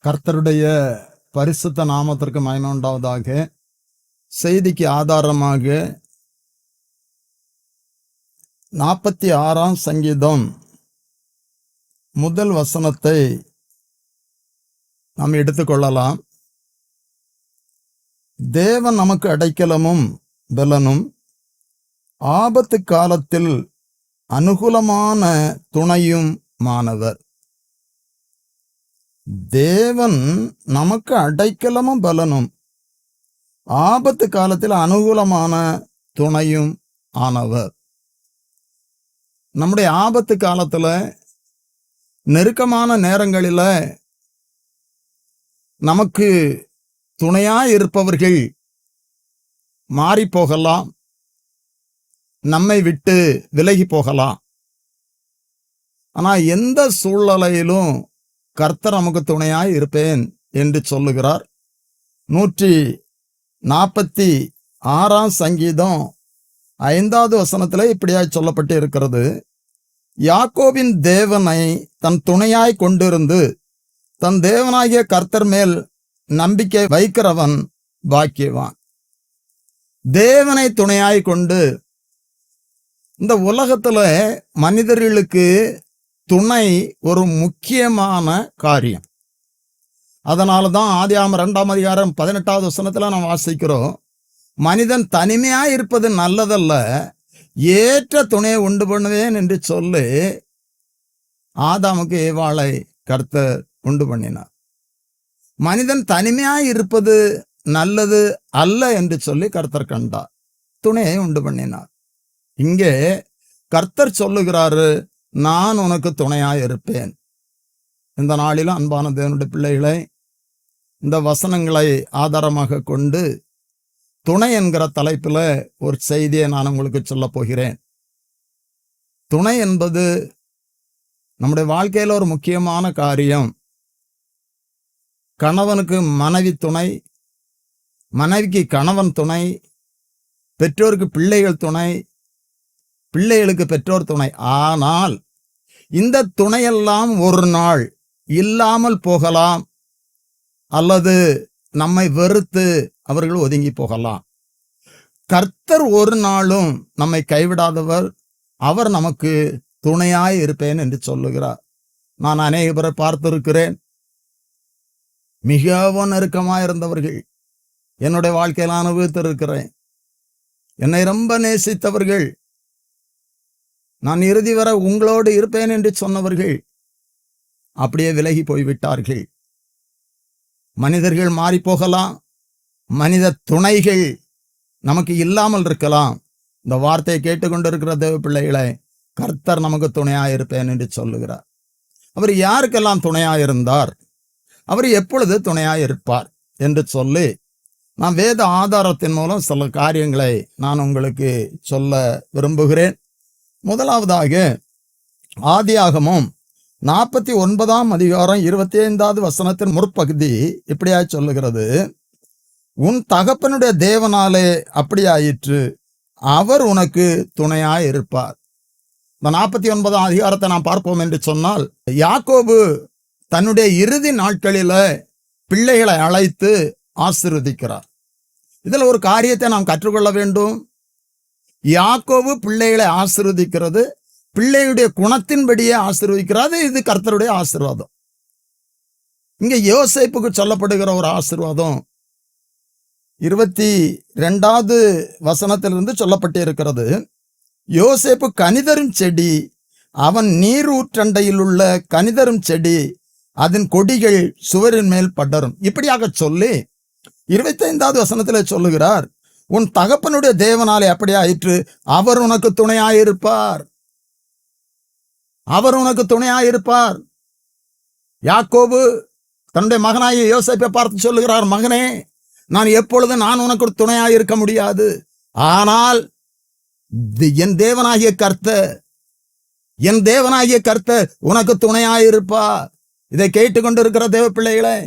கர்த்தருடைய பரிசுத்த நாமத்திற்கு மகிமை உண்டாவதாக. செய்திக்கு ஆதாரமாக 46ஆம் சங்கீதம் முதல் வசனத்தை நாம் எடுத்துக்கொள்ளலாம். தேவன் நமக்கு அடைக்கலமும் பலனும், ஆபத்து காலத்தில் அனுகூலமான துணையும் மானவர். தேவன் நமக்கு அடைக்கலமும் பலனும், ஆபத்து காலத்தில் அனுகூலமான துணையும் ஆனவர். நம்முடைய ஆபத்து காலத்துல, நெருக்கமான நேரங்களில் நமக்கு துணையாய் இருப்பவர்கள் மாறி போகலாம், நம்மை விட்டு விலகி போகலாம். ஆனா எந்த சூழ்நிலையிலும் கர்த்தர் நமக்கு துணையாய் இருப்பேன் என்று சொல்லுகிறார். 146ஆம் சங்கீதம் 5வது வசனத்திலே இப்படியாய் சொல்லப்பட்டு இருக்கிறது. யாக்கோபின் தேவனை தன் துணையாய் கொண்டிருந்து தன் தேவனாகிய கர்த்தர் மேல் நம்பிக்கை வைக்கிறவன் பாக்கியவான். தேவனை துணையாய் கொண்டு, இந்த உலகத்துல மனிதர்களுக்கு துணை ஒரு முக்கியமான காரியம். அதனாலதான் ஆதியாகமம் 2ஆம் அதிகாரம் 18வது வசனத்துல நாம் வாசிக்கிறோம், மனிதன் தனிமையா இருப்பது நல்லதல்ல, ஏற்ற துணையை உண்டு பண்ணுவேன் என்று சொல்லி ஆதாமுக்கு ஏவாளை கர்த்தர் உண்டு பண்ணினார். மனிதன் தனிமையா இருப்பது நல்லது அல்ல என்று சொல்லி கர்த்தர் கண்டார், துணையை உண்டு பண்ணினார். இங்கே கர்த்தர் சொல்லுகிறாரு, நான் உனக்கு துணையாய் இருப்பேன். இந்த நாளிலும் அன்பான தேவனுடைய பிள்ளைகளை, இந்த வசனங்களை ஆதாரமாக கொண்டு துணை என்கிற தலைப்பில் ஒரு செய்தியை நான் உங்களுக்கு சொல்ல போகிறேன். துணை என்பது நம்முடைய வாழ்க்கையில் ஒரு முக்கியமான காரியம். கணவனுக்கு மனைவி துணை, மனைவிக்கு கணவன் துணை, பெற்றோருக்கு பிள்ளைகள் துணை, பிள்ளைகளுக்கு பெற்றோர் துணை. ஆனால் இந்த துணையெல்லாம் ஒரு நாள் இல்லாமல் போகலாம், அல்லது நம்மை வெறுத்து அவர்கள் ஒதுங்கி போகலாம். கர்த்தர் ஒரு நாளும் நம்மை கைவிடாதவர், அவர் நமக்கு துணையாய் இருப்பேன் என்று சொல்லுகிறார். நான் அநேக பேரை பார்த்திருக்கிறேன், மிகவும் நெருக்கமாக இருந்தவர்கள், என்னுடைய வாழ்க்கையில் அனுபவித்திருக்கிறேன். என்னை ரொம்ப நேசித்தவர்கள், நான் இறுதி வரை உங்களோடு இருப்பேன் என்று சொன்னவர்கள் அப்படியே விலகி போய்விட்டார்கள். மனிதர்கள் மாறி போகலாம், மனித துணைகள் நமக்கு இல்லாமல் இருக்கலாம். இந்த வார்த்தையை கேட்டுக்கொண்டிருக்கிற தேவ பிள்ளைகளை, கர்த்தர் நமக்கு துணையாயிருப்பேன் என்று சொல்லுகிறார். அவர் யாருக்கெல்லாம் துணையாயிருந்தார், அவர் எப்பொழுது துணையாயிருப்பார் என்று சொல்லி நான் வேத ஆதாரத்தின் மூலம் சில காரியங்களை நான் உங்களுக்கு சொல்ல விரும்புகிறேன். முதலாவதாக ஆதியாகமம் 49ஆம் அதிகாரம் 25வது வசனத்தின் முற்பகுதி இப்படியாய் சொல்லுகிறது. உன் தகப்பனுடைய தேவனாலே அப்படியாயிற்று, அவர் உனக்கு துணையாய் இருப்பார். இந்த 49ஆம் அதிகாரத்தை நாம் பார்ப்போம் என்று சொன்னால், யாக்கோபு தன்னுடைய இறுதி நாட்களில பிள்ளைகளை அழைத்து ஆசீர்வதிக்கிறார். இதில் ஒரு காரியத்தை நாம் கற்றுக்கொள்ள வேண்டும். யாக்கோபு பிள்ளைகளை ஆசீர்வதிக்கிறது, பிள்ளையுடைய குணத்தின்படியே ஆசீர்வதிக்கிறது. இது கர்த்தருடைய ஆசீர்வாதம். இங்க யோசேப்புக்கு சொல்லப்படுகிற ஒரு ஆசீர்வாதம் 22வது வசனத்திலிருந்து சொல்லப்பட்டு இருக்கிறது. யோசேப்பு கனிதரும் செடி, அவன் நீரூற்றண்டையில் உள்ள கனிதரும் செடி, அதன் கொடிகள் சுவரின் மேல் படரும். இப்படியாக சொல்லி 25வது வசனத்தில் சொல்லுகிறார், உன் தகப்பனுடைய தேவனாலே அப்படியே ஆயிற்று, அவர் உனக்கு துணையாயிருப்பார், அவர் உனக்கு துணையாயிருப்பார். யாக்கோபு தன்னுடைய மகனாகிய யோசேப்பை பார்த்து சொல்லுகிறார், மகனே, நான் எப்பொழுதும் நான் உனக்கு துணையாயிருக்க முடியாது, ஆனால் என் தேவனாகிய கர்த்தர், என் தேவனாகிய கர்த்தர் உனக்கு துணையாயிருப்பார். இதை கேட்டுக்கொண்டிருக்கிற தேவ பிள்ளைகளே,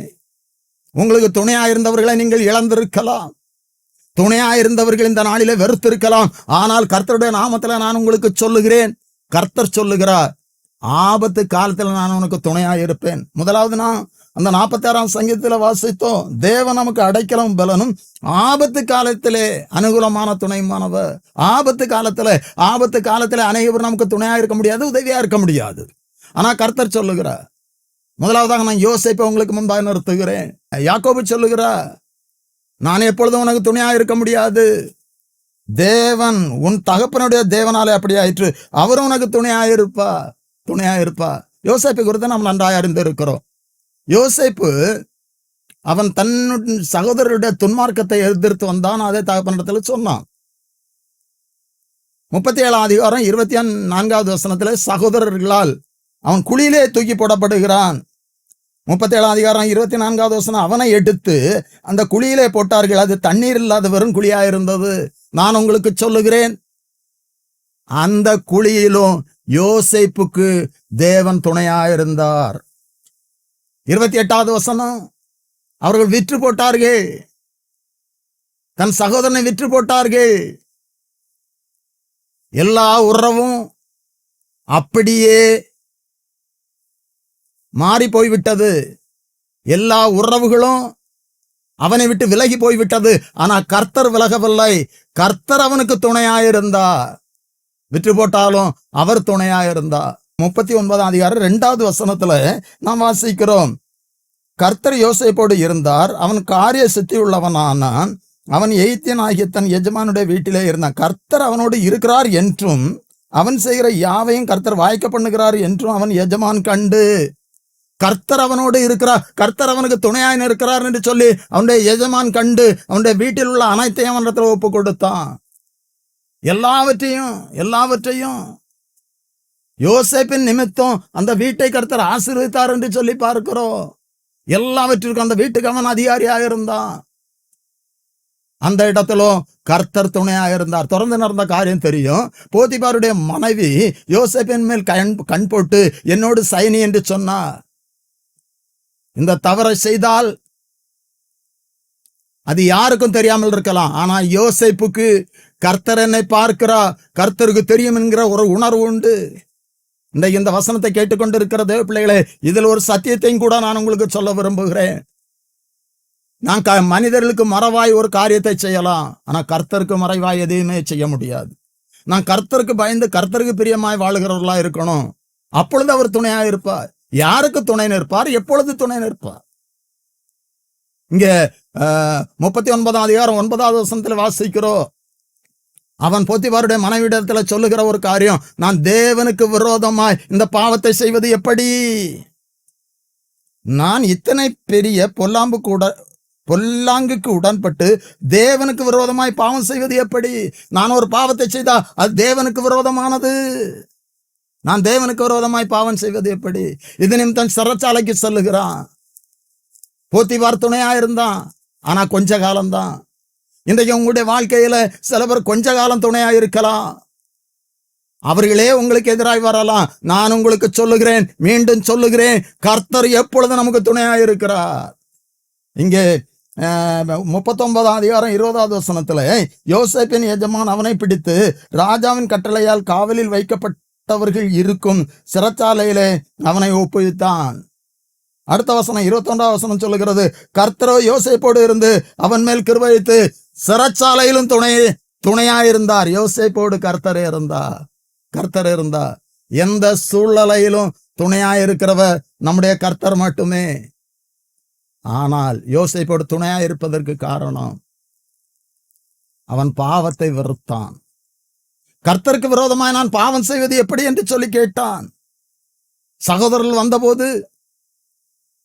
உங்களுக்கு துணையாயிருந்தவர்களை நீங்கள் இழந்திருக்கலாம், துணையாயிருந்தவர்கள் இந்த நாளிலே வெறுத்திருக்கலாம். ஆனால் கர்த்தருடைய நாமத்தில் நான் உங்களுக்கு சொல்லுகிறேன், கர்த்தர் சொல்லுகிறார், ஆபத்து காலத்தில் நான் உனக்கு துணையாக இருப்பேன். முதலாவது நான் அந்த 46ஆம் சங்கீதத்தில் வாசித்தோம், தேவன் நமக்கு அடைக்கலம் பலனும் ஆபத்து காலத்திலே அனுகூலமான துணைமானவர். ஆபத்து காலத்துல அநேகர் நமக்கு துணையா இருக்க முடியாது, உதவியா இருக்க முடியாது. ஆனா கர்த்தர் சொல்லுகிறார், முதலாவதாக நான் யோசேப்பை உங்களுக்கு முன்பாக நிறுத்துகிறேன். யாக்கோபு சொல்லுகிறார், நான் எப்பொழுதும் உனக்கு துணையா இருக்க முடியாது. தேவன் உன் தகப்பனுடைய தேவனாலே அப்படி ஆயிற்று, அவரும் உனக்கு துணையா இருப்பா. யோசேப்பை குறித்து நாம் நன்றாக அறிந்து இருக்கிறோம். யோசேப்பு அவன் தன் சகோதரருடைய துன்மார்க்கத்தை எதிர்த்து வந்தான். அதே தகப்பனிடத்தில் சொன்னான். 37ஆம் அதிகாரம் 24வது வசனத்திலே சகோதரர்களால் அவன் குழியிலே தூக்கி போடப்படுகிறான். 37ஆம் அதிகாரம் 24வது வசனம், அவனை எடுத்து அந்த குழியிலே போட்டார்கள். அது தண்ணீர் இல்லாத வெறும் குழியாயிருந்தது. நான் உங்களுக்கு சொல்லுகிறேன், அந்த குழியிலும் யோசேப்புக்கு தேவன் துணையாயிருந்தார். 28வது வசனம், அவர்கள் விற்று போட்டார்கள், தன் சகோதரனை விற்று போட்டார்கள். எல்லா உறவும் அப்படியே மாறி போய்விட்டது. எல்லா உறவுகளும் அவனை விட்டு விலகி போய்விட்டது. ஆனா கர்த்தர் விலகவில்லை. கர்த்தர் அவனுக்கு துணையாயிருந்தார். விற்று போட்டாலும் அவர் துணையாயிருந்தார். 39ஆம் அதிகாரம் 2வது வசனத்துல நாம் வாசிக்கிறோம், கர்த்தர் யோசேப்போடு இருந்தார், அவன் காரிய சித்தி உள்ளவனானான், அவன் எகிப்தியன் ஆகிய தன் எஜமானுடைய வீட்டிலே இருந்தான். கர்த்தர் அவனோடு இருக்கிறார் என்றும் அவன் செய்கிற யாவையும் கர்த்தர் வாய்க்க பண்ணுகிறார் என்றும் அவன் எஜமான் கண்டு, கர்த்தர் அவனோடு இருக்கிறார், கர்த்தர் அவனுக்கு துணையாய் இருக்கிறார் என்று சொல்லி அவனுடைய எஜமான் கண்டு அவனுடைய வீட்டில் உள்ள அனைத்தையும் அவனிடத்தில் ஒப்பு கொடுத்தான். எல்லாவற்றையும் யோசேப்பின் நிமித்தம் அந்த வீட்டை கர்த்தர் ஆசீர்வதித்தார் என்று சொல்லி பார்க்கிறோம். எல்லாவற்றிற்கும் அந்த வீட்டுக்கு அவன் அதிகாரியாக இருந்தான். அந்த இடத்திலும் கர்த்தர் துணையாக இருந்தார். தொடர்ந்து நடந்த காரியம் தெரியும். போத்திபாருடைய மனைவி யோசேப்பின் மேல் கண் போட்டு என்னோடு சயனி என்று சொன்னார். இந்த தவறை செய்தால் அது யாருக்கும் தெரியாமல் இருக்கலாம். ஆனா யோசேப்புக்கு கர்த்தர் என்னை பார்க்கிறார், கர்த்தருக்கு தெரியும் என்கிற ஒரு உணர்வு உண்டு. இந்த வசனத்தை கேட்டுக்கொண்டு இருக்கிற தேவ பிள்ளைகளே, இதில் ஒரு சத்தியத்தையும் கூட நான் உங்களுக்கு சொல்ல விரும்புகிறேன். நான் மனிதர்களுக்கு மறைவாய் ஒரு காரியத்தை செய்யலாம், ஆனா கர்த்தருக்கு மறைவாய் எதையுமே செய்ய முடியாது. நான் கர்த்தருக்கு பயந்து கர்த்தருக்கு பிரியமாய் வாழுகிறவர்களா இருக்கணும். அப்பொழுது அவர் துணையா இருப்பார். யாருக்கு துணை நிற்பார்? எப்பொழுது துணை நிற்பார்? இங்க 39ஆம் அதிகாரம் 9வது வசனத்தில் வாசிக்கிறோம், அவன் போத்திபாருடைய மனைவிடத்துல சொல்லுகிற ஒரு காரியம், நான் தேவனுக்கு விரோதமாய் இந்த பாவத்தை செய்வது எப்படி? நான் இத்தனை பெரிய பொல்லாங்குக்கு உடன்பட்டு தேவனுக்கு விரோதமாய் பாவம் செய்வது எப்படி? நான் ஒரு பாவத்தை செய்தா அது தேவனுக்கு விரோதமானது. நான் தேவனுக்கு விரோதமாய் பாவம் செய்வது எப்படி? இது நிமித்தம் சிறைச்சாலைக்கு செல்லுகிறான். போத்திபார் துணையா இருந்தான், ஆனா கொஞ்ச காலம்தான். இன்றைக்கு உங்களுடைய வாழ்க்கையில சில பேர் கொஞ்ச காலம் துணையா இருக்கலாம். அவர்களே உங்களுக்கு எதிராய் வரலாம். நான் உங்களுக்கு சொல்லுகிறேன், மீண்டும் சொல்லுகிறேன், கர்த்தர் எப்பொழுது நமக்கு துணையா இருக்கிறார். இங்கே 39ஆம் அதிகாரம் 20வது வசனத்துல, யோசேப்பின் எஜமான் அவனை பிடித்து ராஜாவின் கட்டளையால் காவலில் வைக்கப்பட்டவர்கள் இருக்கும் சிறைச்சாலையிலே அவனை ஒப்புவித்தான். அடுத்த வசனம் 21ஆம் வசனம் சொல்லுகிறது, கர்த்தரோ யோசேப்போடு இருந்து அவன் மேல் கிருபை வைத்து சிறைச்சாலையிலும் துணையாயிருந்தார். யோசேப்போடு கர்த்தர் இருந்தார். எந்த சூழ்நிலையிலும் துணையாயிருக்கிறவர் நம்முடைய கர்த்தர் மட்டுமே. ஆனால் யோசேப்போடு துணையாயிருப்பதற்கு காரணம், அவன் பாவத்தை வெறுத்தான். கர்த்தருக்கு விரோதமாய் நான் பாவம் செய்வது எப்படி என்று சொல்லி கேட்டான். சகோதரர்கள் வந்தபோது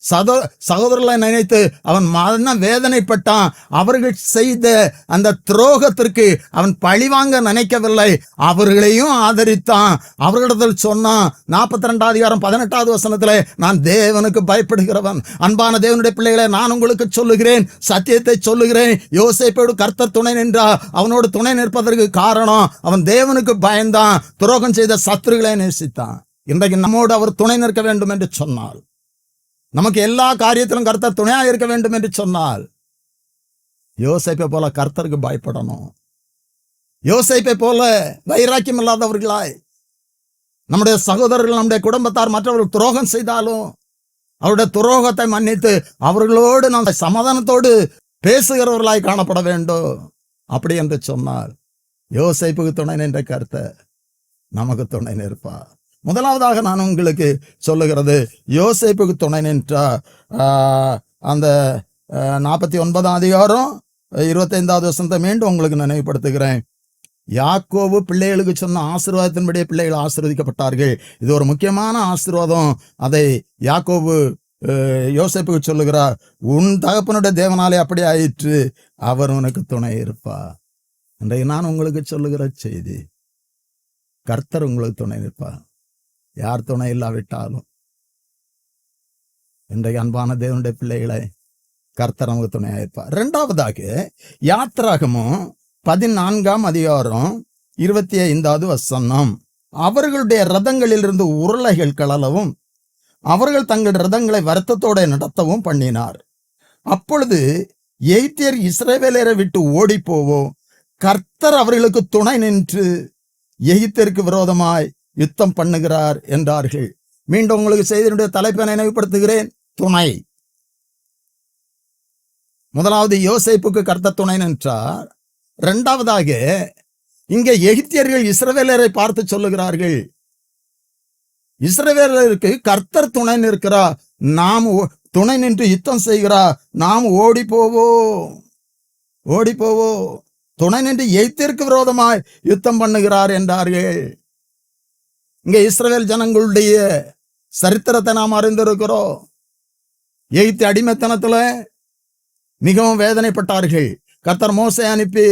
சகோதரர்களை நினைத்து அவன் மன வேதனைப்பட்டான். அவர்கள் செய்த அந்த துரோகத்திற்கு அவன் பழிவாங்க நினைக்கவில்லை, அவர்களையும் ஆதரித்தான். அவர்களிடத்தில் சொன்னான். 42ஆம் அதிகாரம் 18வது வசனத்திலே, நான் தேவனுக்கு பயப்படுகிறவன். அன்பான தேவனுடைய பிள்ளைகளை, நான் உங்களுக்கு சொல்லுகிறேன், சத்தியத்தை சொல்லுகிறேன். யோசேப்போடு கர்த்தர் துணை நின்றார். அவனோடு துணை நிற்பதற்கு காரணம், அவன் தேவனுக்கு பயந்தான், துரோகம் செய்த சத்துருக்களை நேசித்தான். இன்றைக்கு நம்மோடு அவர் துணை நிற்க வேண்டும் என்று சொன்னால், நமக்கு எல்லா காரியத்திலும் கர்த்தர் துணையா இருக்க வேண்டும் என்று சொன்னால், யோசேப்பை போல கர்த்தருக்கு பயப்படணும். யோசேப்பை போல வைராக்கியம் இல்லாதவர்களாய் நம்முடைய சகோதரர்கள், நம்முடைய குடும்பத்தார் மற்றவர்கள் துரோகம் செய்தாலும் அவருடைய துரோகத்தை மன்னித்து அவர்களோடு நாம் சமாதானத்தோடு பேசுகிறவர்களாய் காணப்பட வேண்டும். அப்படி என்று சொன்னால் யோசேப்புக்கு துணை நின்ற கர்த்தர் நமக்கு துணை நிற்பார். முதலாவதாக நான் உங்களுக்கு சொல்லுகிறது, யோசேப்புக்கு துணை நின்ற அந்த 49ஆம் அதிகாரம் 25வது வசனத்தை மீண்டும் உங்களுக்கு நினைவுபடுத்துகிறேன். யாக்கோபு பிள்ளைகளுக்கு சொன்ன ஆசீர்வாதத்தின்படியே பிள்ளைகள் ஆசீர்வதிக்கப்பட்டார்கள். இது ஒரு முக்கியமான ஆசீர்வாதம். அதை யாக்கோபு யோசேப்புக்கு சொல்லுகிறார், உன் தகப்பனுடைய தேவனாலே அப்படி ஆயிற்று, அவர் உனக்கு துணை இருப்பார். இன்றைக்கு நான் உங்களுக்கு சொல்லுகிற செய்தி, கர்த்தர் உங்களுக்கு துணை நிற்பார். யார் துணை இல்லாவிட்டாலும் இன்றைக்கு அன்பான தேவனுடைய பிள்ளைகளை கர்த்தர் நமக்கு துணையாக இருப்பார். இரண்டாவதாக யாத்திராகமும் 14ஆம் அதிகாரம் 25வது வசனம், அவர்களுடைய ரதங்களிலிருந்து உருளைகள் கழலவும் அவர்கள் தங்கள் ரதங்களை வருத்தத்தோட நடத்தவும் பண்ணினார். அப்பொழுது எகிப்தியர் இஸ்ரவேலரை விட்டு ஓடி போவோம், கர்த்தர் அவர்களுக்கு துணை நின்று எகிப்தியருக்கு விரோதமாய் யுத்தம் பண்ணுகிறார் என்றார்கள். மீண்டும் உங்களுக்கு செய்தியினுடைய தலைப்பை நினைவுபடுத்துகிறேன். துணை. முதலாவது யோசேப்புக்கு கர்த்தர் துணை நின்றார். இரண்டாவதாக இங்கே எகிப்தியர்கள் இஸ்ரவேலரை பார்த்து சொல்லுகிறார்கள், இஸ்ரவேலருக்கு கர்த்தர் துணை நிற்கிறார், நாம் துணை நின்று யுத்தம் செய்கிறார், நாம் ஓடி போவோம். துணை நின்று எகிப்தியருக்கு விரோதமாய் யுத்தம் பண்ணுகிறார் என்றார்கள். இங்கே இஸ்ரவேல் ஜனங்களுடைய சரித்திரத்தை நாம் அறிந்திருக்கிறோம். எகிப்து அடிமைத்தனத்துல மிகவும் வேதனைப்பட்டார்கள். கர்த்தர் மோசே அனுப்பி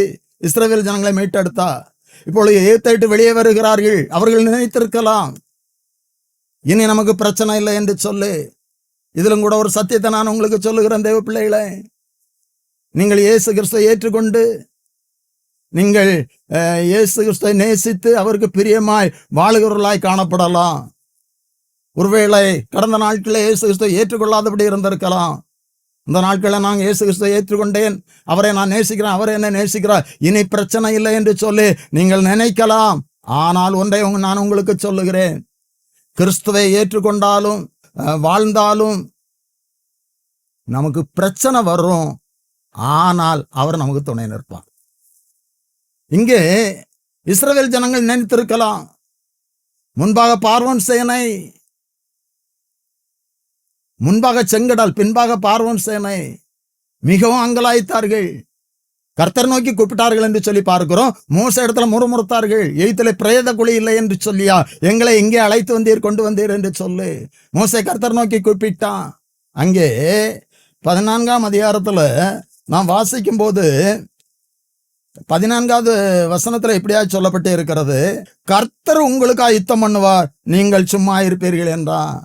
இஸ்ரவேல் ஜனங்களை மீட்டெடுத்தார். இப்பொழுது எகிப்தை விட்டு வெளியே வருகிறார்கள். அவர்கள் நினைத்திருக்கலாம், இனி நமக்கு பிரச்சனை இல்லை என்று சொல்லி. இதிலும் கூட ஒரு சத்தியத்தை நான் உங்களுக்கு சொல்லுகிறேன் தேவ பிள்ளைகளே, நீங்கள் இயேசு கிறிஸ்துவை ஏற்றுக்கொண்டு நீங்கள் இயேசு கிறிஸ்துவை நேசித்து அவருக்கு பிரியமாய் வாழுகிறவர்களாய் காணப்படலாம். ஒருவேளை கடந்த நாட்களில் இயேசு கிறிஸ்துவை ஏற்றுக்கொள்ளாதபடி இருந்திருக்கலாம். இந்த நாட்களில் நான் இயேசு கிறிஸ்துவை ஏற்றுக்கொண்டேன், அவரை நான் நேசிக்கிறேன், அவரை என்ன நேசிக்கிறார், இனி பிரச்சனை இல்லை என்று சொல்லி நீங்கள் நினைக்கலாம். ஆனால் ஒன்றை நான் உங்களுக்கு சொல்லுகிறேன், கிறிஸ்துவை ஏற்றுக்கொண்டாலும் வாழ்ந்தாலும் நமக்கு பிரச்சனை வரும். ஆனால் அவர் நமக்கு துணை நிற்பார். இங்கே இஸ்ரவேல் ஜனங்கள் நினைத்திருக்கலாம், முன்பாக பார்வோன் சேனை, முன்பாக செங்கடல், பின்பாக பார்வோன் சேனை, மிகவும் அங்கலாய்த்தார்கள். கர்த்தர் நோக்கி கூப்பிட்டார்கள் என்று சொல்லி பார்க்கிறோம். மோசே இடத்துல முறுமுறுத்தார்கள், எகிப்திலே பிரேத குழி இல்லை என்று சொல்லியா எங்களை இங்கே அழைத்து வந்தீர், கொண்டு வந்தீர் என்று சொல்லு. மோசே கர்த்தர் நோக்கி கூப்பிட்டான். அங்கே 14ஆம் அதிகாரத்துல நாம் வாசிக்கும் போது 14வது வசனத்துல இப்படியா சொல்லப்பட்டு இருக்கிறது, கர்த்தர் உங்களுக்காக யுத்தம் பண்ணுவார், நீங்கள் சும்மா இருப்பீர்கள் என்றான்.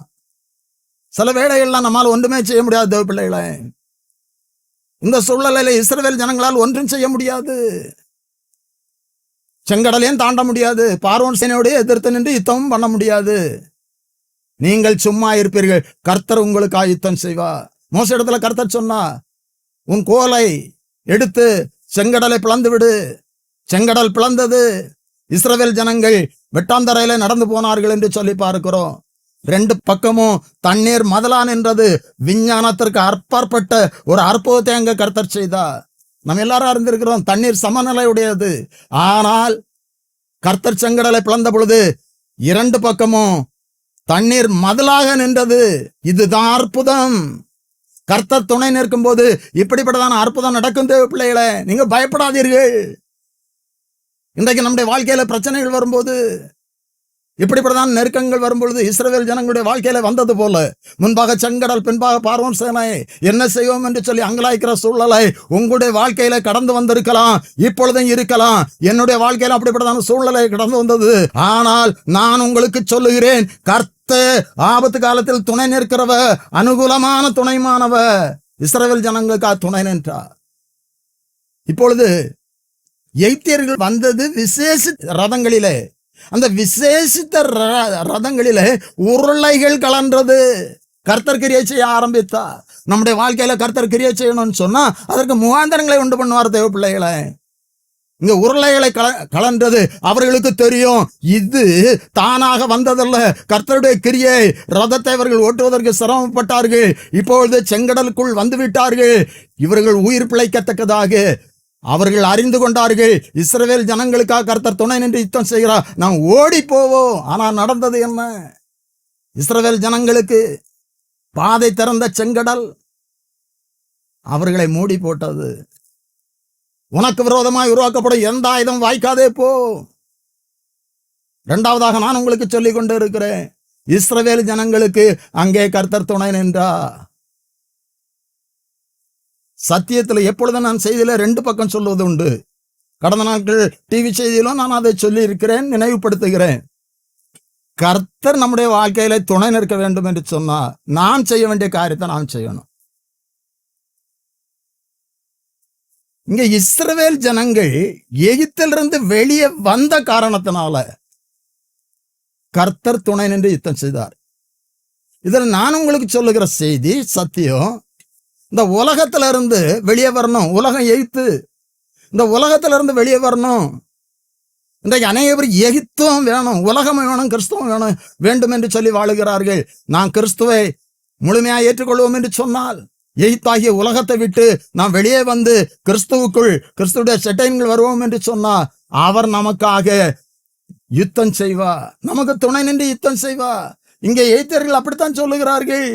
சில வேளைகள்லாம் நம்மால் ஒன்றுமே செய்ய முடியாது தேவ பிள்ளைகளே. இந்த சூழ்நிலையில இஸ்ரவேல் ஜனங்களால் ஒன்றும் செய்ய முடியாது. செங்கடலையும் தாண்ட முடியாது, பார்வோன் சேனையோடு எதிர்த்து நின்று யுத்தமும் பண்ண முடியாது. நீங்கள் சும்மா இருப்பீர்கள், கர்த்தர் உங்களுக்காக யுத்தம் செய்வார். மோச இடத்துல கர்த்தர் சொன்னா, உன் கோலை எடுத்து செங்கடலை பிளந்து விடு. செங்கடல் பிளந்தது, இஸ்ரவேல் ஜனங்கள் வெட்டாந்தரையில நடந்து போனார்கள் என்று சொல்லி பார்க்கிறோம். ரெண்டு பக்கமும் தண்ணீர் மதலான் என்றது விஞ்ஞானத்திற்கு அற்பாற்பட்ட ஒரு அற்புதத்தை அங்க கர்த்தர் செய்தார். நம்ம எல்லாரும் அறிந்திருக்கிறோம், தண்ணீர் சமநிலை உடையது. ஆனால் கர்த்தர் செங்கடலை பிளந்த பொழுது இரண்டு பக்கமும் தண்ணீர் மதலாக நின்றது. இதுதான் அற்புதம். கர்த்தர் துணை நிற்கும் போது இப்படிப்பட்டதான அற்புதம் நடக்கும் தேவ பிள்ளைகளே. நீங்க பயப்படாதீர்கள். இன்றைக்கு நம்முடைய வாழ்க்கையில பிரச்சனைகள் வரும்போது, இப்படிப்பட்டதான் நெருக்கங்கள் வரும்பொழுது இஸ்ரவேல் ஜனங்களுடைய வாழ்க்கையில வந்தது போல, முன்பாக செங்கடல், பின்பாக பார்வோன் சேனை, என்ன செய்வோம் என்று சொல்லி அங்கலாய்க்கிற சூழ்நிலை உங்களுடைய வாழ்க்கையில கடந்து வந்திருக்கலாம், இப்பொழுதும் இருக்கலாம். என்னுடைய வாழ்க்கையில அப்படிப்பட்டதான சூழ்நிலை கடந்து வந்தது. ஆனால் நான் உங்களுக்கு சொல்லுகிறேன், கர்த்தர் ஆபத்து காலத்தில் துணை நிற்கிறவ, அனுகூலமான துணைமானவ. இஸ்ரவேல் ஜனங்களுக்காக துணை நின்றார். இப்பொழுது எகிப்தியர்கள் வந்தது விசேஷ ரதங்களிலே. அந்த விசேஷித்த ரதங்களிலே உருளைகள் கலன்றது. கர்த்தர் கிரியை செய்ய ஆரம்பித்தார். நம்முடைய வாழ்க்கையில கர்த்தர் கிரியை செய்யணும்னு சொன்னா அதற்கு முகாந்தரங்களை உண்டு பண்ணுவார் தேவ பிள்ளைகளை. இங்க உருளைகளை கலன்றது அவர்களுக்கு தெரியும். இது தானாக வந்ததல்ல, கர்த்தருடைய கிரியை. ரதத்தை அவர்கள் ஓட்டுவதற்கு சிரமப்பட்டார்கள், இப்பொழுது செங்கடலுக்குள் வந்து விட்டார்கள். இவர்கள் உயிர் பிழைக்கத்தக்கதாக அவர்கள் அறிந்து கொண்டார்கள், இஸ்ரவேல் ஜனங்களுக்காக கர்த்தர் துணை நின்று யுத்தம் செய்கிறார், நாம் ஓடி போவோம். ஆனால் நடந்தது என்ன? இஸ்ரவேல் ஜனங்களுக்கு பாதை திறந்த செங்கடல் அவர்களை மூடி போட்டது. உனக்கு விரோதமாய் உருவாக்கப்படும் எந்த ஆயுதம் வாய்க்காதே போ. இரண்டாவதாக நான் உங்களுக்கு சொல்லிக் கொண்டு இருக்கிறேன், இஸ்ரவேல் ஜனங்களுக்கு அங்கே கர்த்தர் துணை நின்றார். சத்தியத்தில் எப்பொழுதும் நான் செய்தியில 2 பக்கம் சொல்வது உண்டு. கடந்த நாட்கள் டிவி செய்தியிலும் நான் அதை சொல்லி இருக்கிறேன், நினைவுபடுத்துகிறேன். கர்த்தர் நம்முடைய வாழ்க்கையில துணை நிற்க வேண்டும் என்று சொன்னால் நாம் செய்ய வேண்டிய காரியத்தை நாம் செய்யணும். இங்க இஸ்ரவேல் ஜனங்கள் எகிப்திலிருந்து வெளியே வந்த காரணத்தினால கர்த்தர் துணை நின்று யுத்தம் செய்தார். இதில் நான் உங்களுக்கு சொல்லுகிற செய்தி சத்தியம். இந்த உலகத்துல இருந்து வெளியே வரணும். உலகம் எகிப்து, இந்த உலகத்துல இருந்து வெளியே வரணும். இன்றைக்கு அநேகர் எகிப்தும் வேணும், உலகமும் வேணும், கிறிஸ்துவம் வேண்டும் என்று சொல்லி வாழுகிறார்கள். நான் கிறிஸ்துவை முழுமையாக ஏற்றுக்கொள்வோம் என்று சொன்னால் எகிப்தாகிய உலகத்தை விட்டு நாம் வெளியே வந்து கிறிஸ்துவுக்குள், கிறிஸ்துடைய செட்டைன்கள் வருவோம் என்று சொன்னால் அவர் நமக்காக யுத்தம் செய்வார், நமக்கு துணை நின்று யுத்தம் செய்வார். இங்கே எகிப்தியர்கள் அப்படித்தான் சொல்லுகிறார்கள்,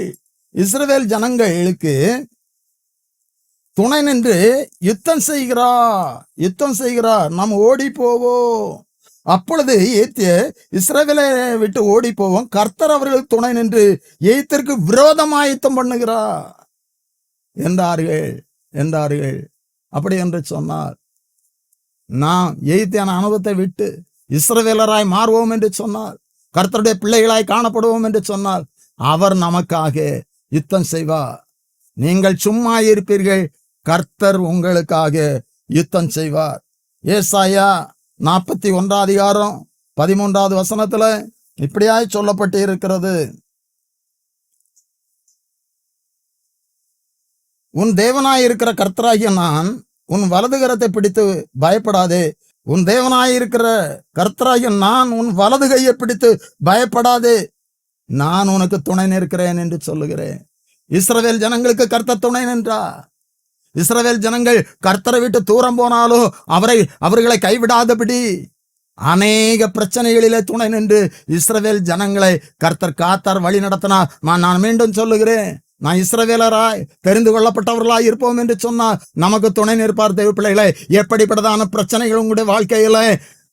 இஸ்ரவேல் ஜனங்களுக்கு துணை நின்று யுத்தம் செய்கிறார், நாம் ஓடி போவோம். அப்பொழுது எகிப்தியர் இஸ்ரவேலை விட்டு ஓடி போவோம், கர்த்தர் அவர்களுக்கு துணை நின்று எகிப்திற்கு விரோதமாக யுத்தம் பண்ணுகிறார் என்றார்கள். அப்படி என்று சொன்னார், நாம் எகிப்தியான அனுபவத்தை விட்டு இஸ்ரவேலராய் மாறுவோம் என்று சொன்னார், கர்த்தருடைய பிள்ளைகளாய் காணப்படுவோம் என்று சொன்னால் அவர் நமக்காக யுத்தம் செய்வார். நீங்கள் சும்மா இருப்பீர்கள், கர்த்தர் உங்களுக்காக யுத்தம் செய்வார். ஏசாயா 41 அதிகாரம் 13வது வசனத்துல இப்படியாய் சொல்லப்பட்டு இருக்கிறது, உன் தேவனாயிருக்கிற கர்த்தராகிய நான் உன் வலதுகரத்தை பிடித்து பயப்படாதே. உன் தேவனாயிருக்கிற கர்த்தராகிய நான் உன் வலது கையை பிடித்து பயப்படாதே, நான் உனக்கு துணை நிற்கிறேன் என்று சொல்லுகிறேன். இஸ்ரவேல் ஜனங்களுக்கு கர்த்தர் துணை நின்றார். இஸ்ரவேல் ஜனங்கள் கர்த்தரை விட்டு தூரம் போனாலும் அவர்களை கைவிடாதபடி அநேக பிரச்சனைகளிலே துணை நின்று இஸ்ரவேல் ஜனங்களை கர்த்தர் காத்தார், வழி நடத்தினார். நான் மீண்டும் சொல்லுகிறேன், நான் இஸ்ரவேலராய் தெரிந்து கொள்ளப்பட்டவர்களாய் இருப்போம் என்று சொன்னால் நமக்கு துணை நிற்பார். தேவ பிள்ளைகளை, எப்படிப்பட்டதான பிரச்சனைகள் உங்களுடைய வாழ்க்கையில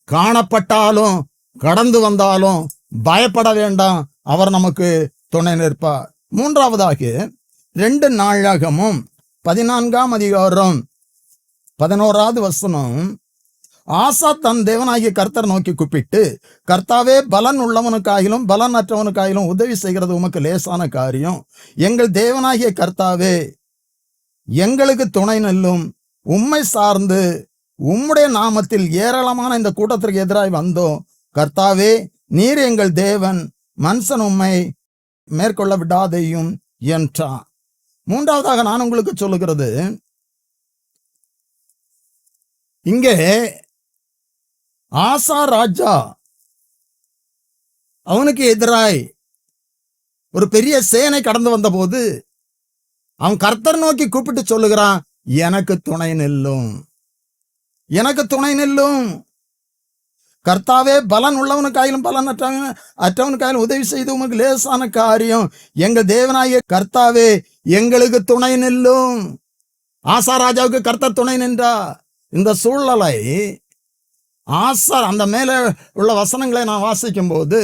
காணப்பட்டாலும் கடந்து வந்தாலும் பயப்பட வேண்டாம், அவர் நமக்கு துணை நிற்பார். மூன்றாவதாக 2 நாளாகமும் 14ஆம் அதிகாரம் 11வது வசனம், ஆசா தன் தேவனாகிய கர்த்தர் நோக்கி கூப்பிட்டு, கர்த்தாவே, பலன் உள்ளவனுக்காயிலும் பலன் அற்றவனுக்காயிலும் உதவி செய்கிறது உமக்கு லேசான காரியம். எங்கள் தேவனாகிய கர்த்தாவே, எங்களுக்கு துணை நில்லும். உம்மை சார்ந்து உம்முடைய நாமத்தில் ஏராளமான இந்த கூட்டத்திற்கு எதிராய் வந்தோம். கர்த்தாவே, நீர் எங்கள் தேவன், மனுஷன் உம்மை மேற்கொள்ள விடாதையும் என்றான். மூன்றாவதாக நான் உங்களுக்கு சொல்லுகிறது, இங்கே ஆசா ராஜா அவனுக்கு எதிராய் ஒரு பெரிய சேனை கடந்து வந்த போது அவன் கர்த்தர் நோக்கி கூப்பிட்டு சொல்லுகிறான், எனக்கு துணை நில்லும், எனக்கு துணை நில்லும். கர்த்தாவே, பலன் உள்ளவனுக்காயிலும் பலன் அற்றவனுக்காயிலும் உதவி செய்து உமக்கு லேசான காரியம். எங்கள் தேவனாகிய கர்த்தாவே, எங்களுக்கு துணை நில்லும். ஆசா ராஜாவுக்கு கர்த்தர் துணை நின்றா. இந்த சூழ்நிலை ஆசா, அந்த மேல உள்ள வசனங்களை நான் வாசிக்கும் போது,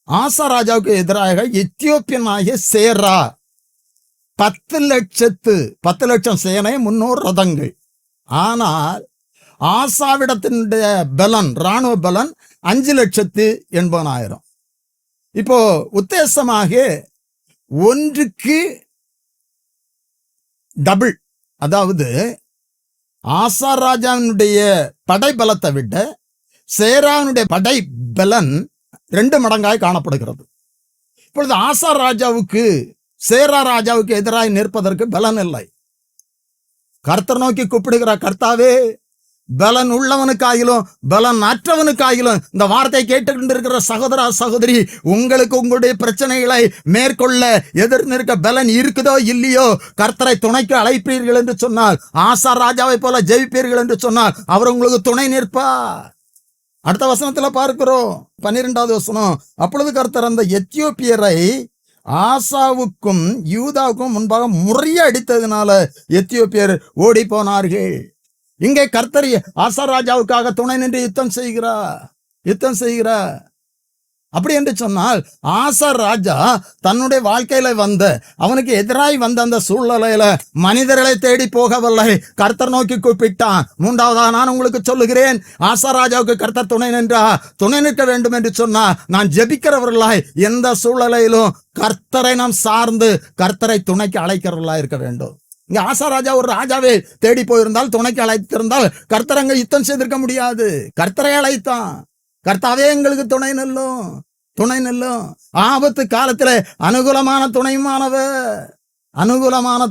ஆசா ராஜாவுக்கு எதிராக எத்தியோப்பியனாகிய சேரா 10 லட்சம் சேனை, 300 ரதங்கள். ஆனால் ஆசாவிடத்தினுடைய பலன், இராணுவ பலன் 5,80,000. இப்போ உத்தேசமாக ஒன்றுக்கு டபுள், அதாவது ஆசா ராஜாவினுடைய படை பலத்தை விட சேராவினுடைய படை பலன் 2 மடங்காய் காணப்படுகிறது. இப்பொழுது ஆசா ராஜாவுக்கு சேரா ராஜாவுக்கு எதிராக நிற்பதற்கு பலன் இல்லை. கர்த்தர் நோக்கி கூப்பிடுகிறார், கர்த்தாவே, பலன் உள்ளவனுக்காகிலும் பலன் அற்றவனுக்காகிலும் இந்த வார்த்தை கேட்டுக்கொண்டிருக்கிற சகோதரா சகோதரி, உங்களுக்கு உங்களுடைய பிரச்சனைகளை மேற்கொள்ள எதிர் நிற்க பலன் இருக்குதோ இல்லையோ, கர்த்தரை துணைக்கு அழைப்பீர்கள் என்று சொன்னால், ஆசா ராஜாவை போல ஜெயிப்பீர்கள் என்று சொன்னால், அவர் உங்களுக்கு துணை நிற்பார். அடுத்த வசனத்துல பார்க்கிறோம், 12வது வசனம். அப்பொழுது கர்த்தர் அந்த எத்தியோப்பியரை ஆசாவுக்கும் யூதாவுக்கும் முன்பாக முறியடித்ததினால எத்தியோப்பியர் ஓடி போனார்கள். இங்கே கர்த்தர் ஆசா ராஜாவுக்காக துணை நின்று யுத்தம் செய்கிறார். அப்படி என்று சொன்னால், ஆசா ராஜா தன்னுடைய வாழ்க்கையில அவனுக்கு எதிராய் வந்த அந்த சூழ்நிலையில மனிதர்களை தேடி போகவில்லை, கர்த்தர் நோக்கி கூப்பிட்டான். மூன்றாவதாக நான் உங்களுக்கு சொல்லுகிறேன், ஆசா ராஜாவுக்கு கர்த்தர் துணை நிற்க வேண்டும் என்று சொன்னா, நான் ஜெபிக்கிறவர்களாய் எந்த சூழ்நிலையிலும் கர்த்தரை நாம் சார்ந்து கர்த்தரை துணைக்கு அழைக்கிறவர்களாய் இருக்க வேண்டும். இங்க ஆசா ராஜா ஒரு ராஜாவை தேடி போயிருந்தால், துணைக்கு அழைத்திருந்தால், கர்த்தர் அங்க யுத்தம் செய்திருக்க முடியாது. கர்த்தரை அழைத்தான். கர்த்தாவே எங்களுக்கு துணை நில்லும். ஆபத்து காலத்துல அனுகூலமான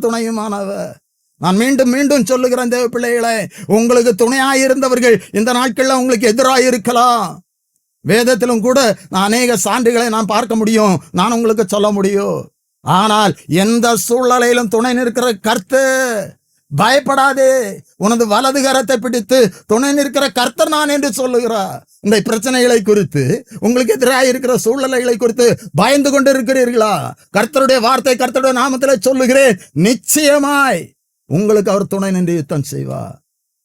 துணையுமானவர். நான் மீண்டும் மீண்டும் சொல்லுகிறேன் தேவ பிள்ளைகளே, உங்களுக்கு துணையாயிருந்தவர்கள் இந்த நாட்கள்ல உங்களுக்கு எதிராக இருக்கலாம். வேதத்திலும் கூட அநேக சான்றுகளை நான் பார்க்க முடியும், நான் உங்களுக்கு சொல்ல முடியும். ஆனால் எந்த சூழ்நிலையிலும் துணை நிற்கிற கர்த்தர், பயப்படாதே, உனது வலது கரத்தை பிடித்து துணை நிற்கிற கர்த்தர் நான் என்று சொல்லுகிறார். இந்த பிரச்சனைகளை குறித்து, உங்களுக்கு எதிராக இருக்கிற சூழ்நிலைகளை குறித்து பயந்து கொண்டு இருக்கிறீர்களா? கர்த்தருடைய வார்த்தை, கர்த்தருடைய நாமத்தில் சொல்லுகிறேன், நிச்சயமாய் உங்களுக்கு அவர் துணை நின்று யுத்தம் செய்வார்.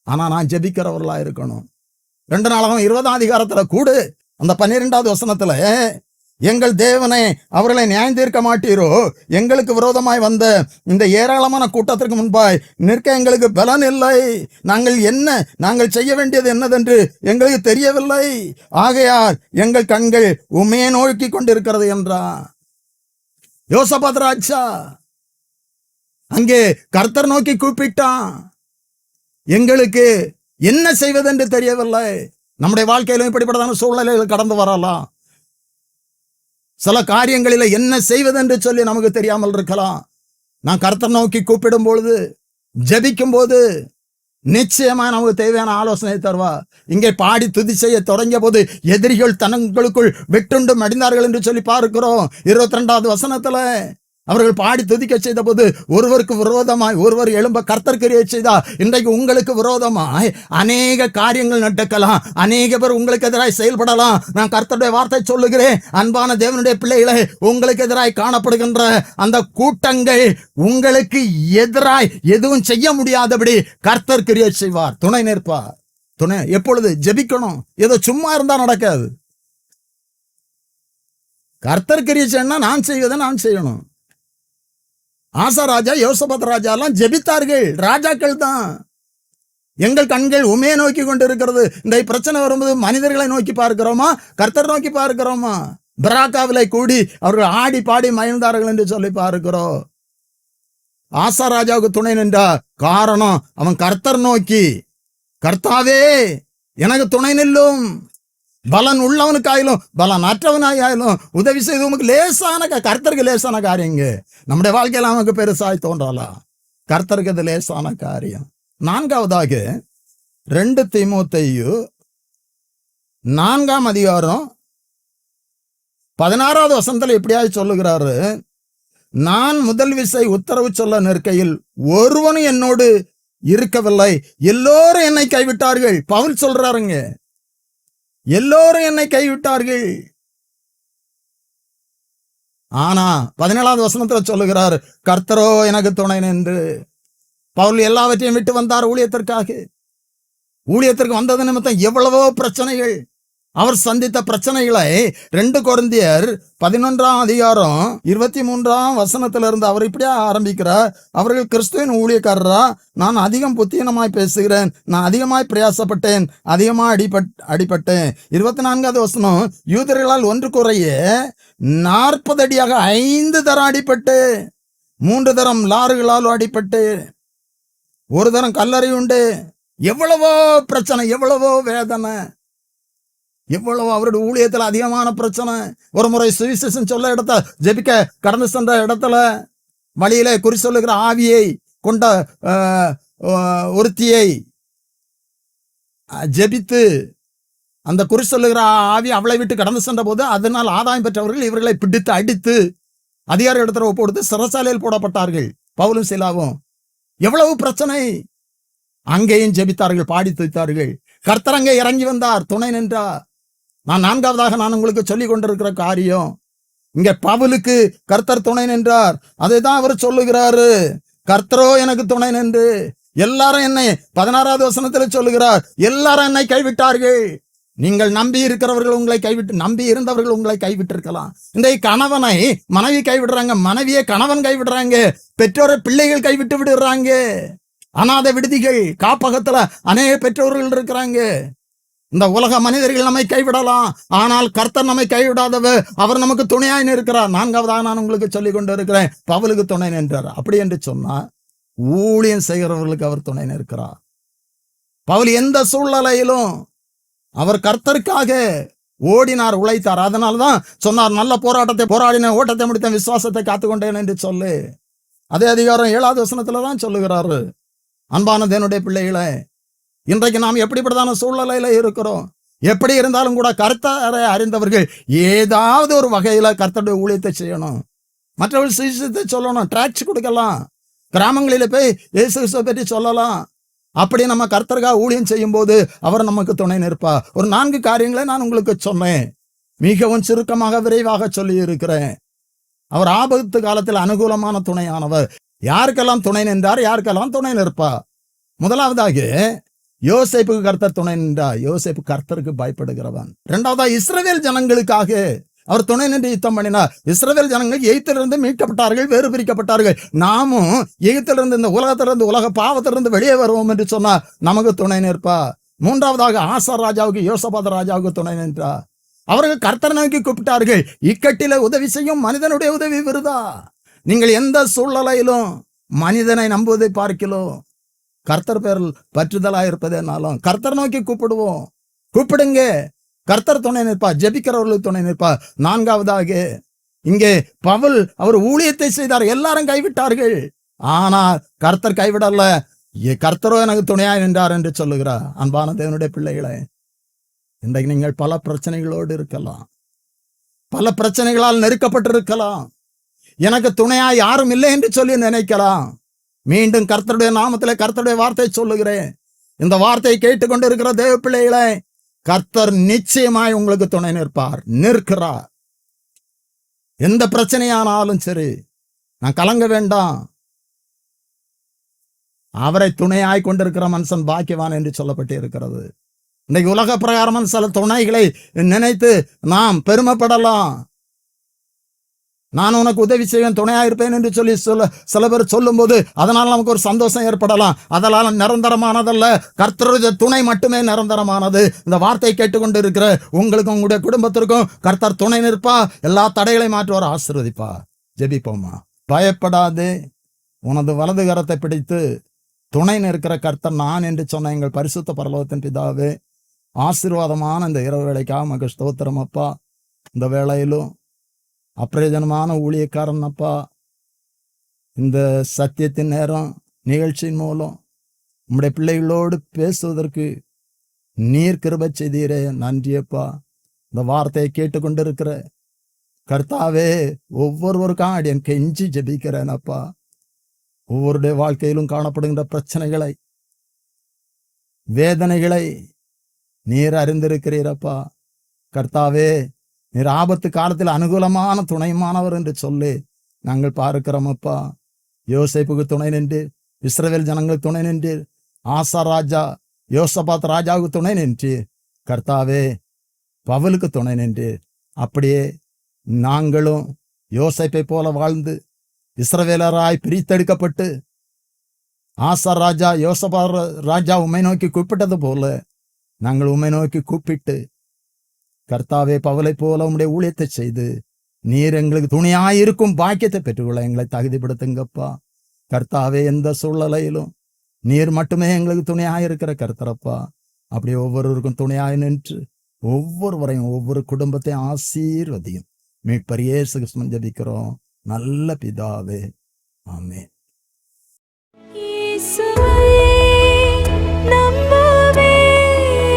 ஆனா நான் ஜெபிக்கிறவர்களா இருக்கணும். 2 நாளாகவும் 20ஆம் அதிகாரத்துல கூட அந்த 12வது வசனத்துல, எங்கள் தேவனை அவர்களை நியாயம் தீர்க்க மாட்டீரோ, எங்களுக்கு விரோதமாய் வந்த இந்த ஏராளமான கூட்டத்திற்கு முன்பாய் நிற்க எங்களுக்கு பலன் இல்லை, நாங்கள் செய்ய வேண்டியது என்னதென்று எங்களுக்கு தெரியவில்லை, ஆகையால் எங்கள் கண்கள் உம்மையே நோக்கி கொண்டிருக்கிறது என்றான். யோசபாத் ராஜா அங்கே கர்த்தர் நோக்கி கூப்பிட்டான். எங்களுக்கு என்ன செய்வதென்று தெரியவில்லை. நம்முடைய வாழ்க்கையிலும் இப்படிப்பட்டதான சூழ்நிலைகள் கடந்து வரலாம். சில காரியங்களில என்ன செய்வதென்று சொல்லி நமக்கு தெரியாமல் இருக்கலாம். நான் கர்த்தர் நோக்கி கூப்பிடும் பொழுது, ஜெபிக்கும் போது நிச்சயமா நமக்கு தேவையான ஆலோசனை தருவா. இங்கே பாடி துதி செய்ய தொடங்கிய போது எதிரிகள் தனங்களுக்குள் வெட்டுண்டு மடிந்தார்கள் என்று சொல்லி பார்க்கிறோம். 22வது வசனத்துல அவர்கள் பாடி துதிக்க செய்த போது ஒருவருக்கு விரோதமாய் ஒருவர் எழும்ப கர்த்தர் கிரியை செய்தார். இன்றைக்கு உங்களுக்கு விரோதமாய் அநேக காரியங்கள் நடக்கலாம், அநேக பேர் உங்களுக்கு எதிராய் செயல்படலாம். நான் கர்த்தருடைய வார்த்தை சொல்லுகிறேன், அன்பான தேவனுடைய பிள்ளைகளை, உங்களுக்கு எதிராய் காணப்படுகின்ற அந்த கூட்டங்கள் உங்களுக்கு எதிராய் எதுவும் செய்ய முடியாதபடி கர்த்தர் கிரியை செய்வார், துணை நிற்பார். துணை எப்பொழுது? ஜெபிக்கணும். ஏதோ சும்மா இருந்தா நடக்காது. கர்த்தர் கிரியை செய்யணும்னா நான் செய்வதை நான் செய்யணும். ஆசா ராஜா, யோசபாத் ராஜா எல்லாம் ஜெபித்தார்கள், ராஜாக்கள் தான். எங்கள் கண்கள் உமையை நோக்கி கொண்டு இருக்கிறது. இந்த பிரச்சனை வரும்போது மனிதர்களை நோக்கி பார்க்கிறோமா, கர்த்தர் நோக்கி பார்க்கிறோமா? பராக்காவிலே கூடி அவர்கள் ஆடி பாடி மகிழ்ந்தார்கள் என்று சொல்லி பார்க்கிறோம். ஆசா ராஜாவுக்கு துணை நின்றார். காரணம், அவன் கர்த்தர் நோக்கி, கர்த்தாவே எனக்கு துணை நில்லும், பலன் உள்ளவனுக்காயிலும் பலன் அற்றவனாயிலும் உதவி செய்து உமக்கு லேசான கர்த்தருக்கு லேசான காரியங்க. நம்முடைய வாழ்க்கையில அவனுக்கு பெருசாய் தோன்றலாம், கர்த்தருக்கு அது லேசான காரியம். 4வதாக 2 தீமோத்தேயு 4ஆம் அதிகாரம் 16வது வசனத்துல எப்படியாவது சொல்லுகிறாரு, நான் முதல் விசை உத்தரவு சொல்ல நிற்கையில் ஒருவனும் என்னோடு இருக்கவில்லை, எல்லோரும் என்னை கைவிட்டார்கள். பவுல் சொல்றாருங்க, எல்லோரும் என்னை கைவிட்டார்கள். ஆனா 17வது வசனத்துல சொல்லுகிறார், கர்த்தரோ எனக்கு துணை நின்று. பவுல் எல்லாவற்றையும் விட்டு வந்தார் ஊழியத்திற்கு வந்தது நிமித்தம் எவ்வளவோ பிரச்சனைகள். அவர் சந்தித்த பிரச்சனைகளை 2 கொரிந்தியர் 11ஆம் அதிகாரம் 23ஆம் வசனத்திலிருந்து அவர் இப்படியா ஆரம்பிக்கிறார். அவர்கள் கிறிஸ்துவின் ஊழியக்காரரா, நான் அதிகம் புத்தீனமாய் பேசுகிறேன், நான் அதிகமாய் பிரயாசப்பட்டேன், அதிகமாய் அடிபட்டேன். 24வது வசனம், யூதர்களால் ஒன்று குறைய 40 அடியாக 5 தரம் அடிபட்டு, 3 தரம் லாறுகளால் அடிபட்டு, 1 தரம் கல்லறை உண்டு. எவ்வளவோ பிரச்சனை, எவ்வளவோ வேதனை, எவ்வளவு அவருடைய ஊழியத்தில் அதிகமான பிரச்சனை. ஒரு முறை சுவிசேஷம் சொல்ல இடத்த ஜெபிக்க கடந்து சென்ற இடத்துல வழியிலே குறி சொல்லுகிற ஆவியை கொண்ட ஒருத்தியை ஜெபித்து அந்த குறி சொல்லுகிற ஆவி அவளை விட்டு கடந்து சென்ற போது அதனால் ஆதாயம் பெற்றவர்கள் இவர்களை பிடித்து அடித்து அதிகார இடத்துல ஒப்பு கொடுத்து சிறைச்சாலையில் போடப்பட்டார்கள். பவுலும் சீலாவும் எவ்வளவு பிரச்சனை. அங்கேயும் ஜெபித்தார்கள், பாடி துதித்தார்கள். கர்த்தர் அங்கே இறங்கி வந்தார், துணை நின்றார். நான்காவதாக நான் உங்களுக்கு சொல்லிக் கொண்டிருக்கிற காரியம், இங்க பவுலுக்கு கர்த்தர் துணை நின்றார். அதை தான் அவர் சொல்லுகிறாரு, கர்த்தரோ எனக்கு துணை நின்று. எல்லாரும் என்னை 16வது வசனத்தில் சொல்லுகிறார், எல்லாரும் என்னை கைவிட்டார்கள். நீங்கள் நம்பி இருக்கிறவர்கள் உங்களை கைவிட்டு, நம்பி இருந்தவர்கள் உங்களை கைவிட்டு இருக்கலாம். இந்த கணவனை மனைவி கைவிடுறாங்க, மனைவியை கணவன் கைவிடுறாங்க, பெற்றோரை பிள்ளைகள் கைவிட்டு விடுறாங்க. அநாத விடுதிகள், காப்பகத்துல அநேக பெற்றோர்கள் இருக்கிறாங்க. இந்த உலக மனிதர்கள் நம்மை கைவிடலாம், ஆனால் கர்த்தர் நம்மை கைவிடாதவர், அவர் நமக்கு துணையாய் இருக்கிறார். 4வதாக நான் உங்களுக்கு சொல்லிக் கொண்டு இருக்கிறேன், பவுலுக்கு துணை நின்றார். அப்படி என்று சொன்னா ஊழியம் செய்கிறவர்களுக்கு அவர் துணை நிற்கிறார். பவுல் எந்த சூழ்நிலையிலும் அவர் கர்த்தருக்காக ஓடினார், உழைத்தார். அதனால்தான் சொன்னார், நல்ல போராட்டத்தை போராடின, ஓட்டத்தை முடித்த, விசுவாசத்தை காத்துக்கொண்டேன் என்று சொல்லு. அதே அதிகாரம் 7வது வசனத்துலதான் சொல்லுகிறாரு. அன்பான தேவனுடைய பிள்ளைகளே, இன்றைக்கு நாம் எப்படிப்பட்டதான சூழ்நிலையில இருக்கிறோம். எப்படி இருந்தாலும் கூட கர்த்தரை அறிந்தவர்கள் ஏதாவது ஒரு வகையில கர்த்தருடைய ஊழியத்தை செய்யணும், மற்றவர்கள் சுவிசேஷத்தை சொல்லணும், டிராக்ஸ் கொடுக்கலாம், கிராமங்களில போய் இயேசு கிறிஸ்துவை பற்றி சொல்லலாம். அப்படி நம்ம கர்த்தருக்காக ஊழியம் செய்யும் போது அவர் நமக்கு துணை நிற்பார். ஒரு 4 காரியங்களை நான் உங்களுக்கு சொன்னேன், மிகவும் சுருக்கமாக விரைவாக சொல்லி இருக்கிறேன். அவர் ஆபத்து காலத்தில் அனுகூலமான துணையானவர். யாருக்கெல்லாம் துணை நின்றார், யாருக்கெல்லாம் துணை நிற்பார்? முதலாவதாக யோசேப்புக்கு கர்த்தர் துணை நின்றார். யோசேப்பு கர்த்தருக்கு பயப்படுகிறவன். 2வதா இஸ்ரவேல் ஜனங்களுக்காக அவர் துணை நின்று யுத்தம் பண்ணினார். இஸ்ரவேல் ஜனங்கள் எகிப்திலிருந்து மீட்கப்பட்டார்கள், வேறு பிரிக்கப்பட்டார்கள். நாமும் எகிப்திலிருந்து, இந்த உலகத்திலிருந்து, உலக பாவத்திலிருந்து வெளியே வருவோம் என்று சொன்னார், நமக்கு துணை நிற்பார். 3வதாக ஆசா ராஜாவுக்கு, யோசபாத் ராஜாவுக்கு துணை நின்றார். அவர்கள் கர்த்தரை நோக்கி கூப்பிட்டார்கள். இக்கட்டில உதவி செய்யும் மனிதனுடைய உதவி விருதா. நீங்கள் எந்த சூழ்நிலையிலும் மனிதனை நம்புவதை பார்க்கிறோம், கர்த்தர் பேரில் பற்றுதலாக இருப்பதேனாலும் கர்த்தர் நோக்கி கூப்பிடுவோம். கூப்பிடுங்க, கர்த்தர் துணை நிற்பார், ஜெபிக்கிறவர்களுக்கு துணை நிற்பார். 4வதாக இங்கே பவுல் அவர் ஊழியத்தை செய்தார், எல்லாரும் கைவிட்டார்கள், ஆனால் கர்த்தர் கைவிடல, கர்த்தரோ எனக்கு துணையாய் நின்றார் என்று சொல்லுகிறார். அன்பான தேவனுடைய பிள்ளைகளே, இன்றைக்கு நீங்கள் பல பிரச்சனைகளோடு இருக்கலாம், பல பிரச்சனைகளால் நெருக்கப்பட்டிருக்கலாம், எனக்கு துணையா யாரும் இல்லை என்று சொல்லி நினைக்கலாம். மீண்டும் கர்த்தருடைய நாமத்திலே கர்த்தருடைய வார்த்தை சொல்லுகிறேன். இந்த வார்த்தையை கேட்டுக்கொண்டு இருக்கிற தேவ பிள்ளைகளை, கர்த்தர் நிச்சயமாய் உங்களுக்கு துணை நிற்பார், நிற்கிறார். எந்த பிரச்சனையானாலும் சரி, நான் கலங்க வேண்டாம். அவரை துணையாய் கொண்டிருக்கிற மனுஷன் பாக்கியவான் என்று சொல்லப்பட்டு இருக்கிறது. இன்றைக்கு உலக பிரகாரமான சில துணைகளை நினைத்து நாம் பெருமைப்படலாம். நான் உனக்கு உதவி செய்வேன், துணையா இருப்பேன் என்று சொல்லி சில பேர் சொல்லும் போது அதனால் நமக்கு ஒரு சந்தோஷம் ஏற்படலாம். அதனால நிரந்தரமானதல்ல, கர்த்தருடைய துணை மட்டுமே நிரந்தரமானது. இந்த வார்த்தையை கேட்டுக்கொண்டு இருக்கிற உங்களுக்கும் உங்களுடைய குடும்பத்திற்கும் கர்த்தர் துணை நிற்பா, எல்லா தடைகளை மாற்றுவார், ஆசீர்வதிப்பா. ஜெபிப்போமா. பயப்படாதே, உனது வலது கரத்தை பிடித்து துணை நிற்கிற கர்த்தர் நான் என்று சொன்ன எங்கள் பரிசுத்த பரலோகத்தின் பிதாவே, ஆசீர்வாதமான இந்த இரவு வேளைக்காக மக ஸ்தோத்திரம் அப்பா. இந்த வேளையிலும் அப்பிரயோஜனமான ஊழியக்காரன் அப்பா, இந்த சத்தியத்தின் நேரம் நிகழ்ச்சியின் மூலம் உம்முடைய பிள்ளைகளோடு பேசுவதற்கு நீர் கிருபை செய்தீரே, நன்றியப்பா. இந்த வார்த்தையை கேட்டுக்கொண்டிருக்கிற கர்த்தாவே, ஒவ்வொருவருக்கும் அடியன் கெஞ்சி ஜெபிக்கிறேன் அப்பா. ஒவ்வொருடைய வாழ்க்கையிலும் காணப்படுகின்ற பிரச்சனைகளை, வேதனைகளை நீர் அறிந்திருக்கிறீரப்பா. கர்த்தாவே, நீர் ஆபத்து காலத்தில் அனுகூலமான துணைமானவர் என்று சொல்லி நாங்கள் பார்க்கிறோம் அப்பா. யோசேப்புக்கு துணை நின்று, இஸ்ரவேல் ஜனங்களுக்கு துணை நின்று, ஆசா ராஜா யோசபாத் ராஜாவுக்கு துணை நின்று, கர்த்தாவே பவுலுக்கு துணை நின்று, அப்படியே நாங்களும் யோசேப்பை போல வாழ்ந்து இஸ்ரவேலராய் பிரித்தெடுக்கப்பட்டு ஆசா ராஜா யோசபாத் ராஜா உம்மை நோக்கி கூப்பிட்டது போல நாங்கள் உம்மை நோக்கி கூப்பிட்டு, கர்த்தாவே பவுலை போல உம்முடைய ஊழியத்தை செய்து நீர் எங்களுக்கு துணையாயிருக்கும் பாக்கியத்தை பெற்றுக்கொள்ள எங்களை தகுதிப்படுத்துங்கப்பா. கர்த்தாவே, எந்த சூழ்நிலையிலும் நீர் மட்டுமே எங்களுக்கு துணையாயிருக்கிற கர்த்தரப்பா. அப்படி ஒவ்வொருவருக்கும் துணையாய் நின்று ஒவ்வொருவரையும், ஒவ்வொரு குடும்பத்தையும் ஆசீர்வதியும். மீட்பர் இயேசு கிறிஸ்துவின் ஜெபிக்கிறோம் நல்ல பிதாவே, ஆமென். இயேசுவை நம்புவேன்.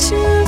true.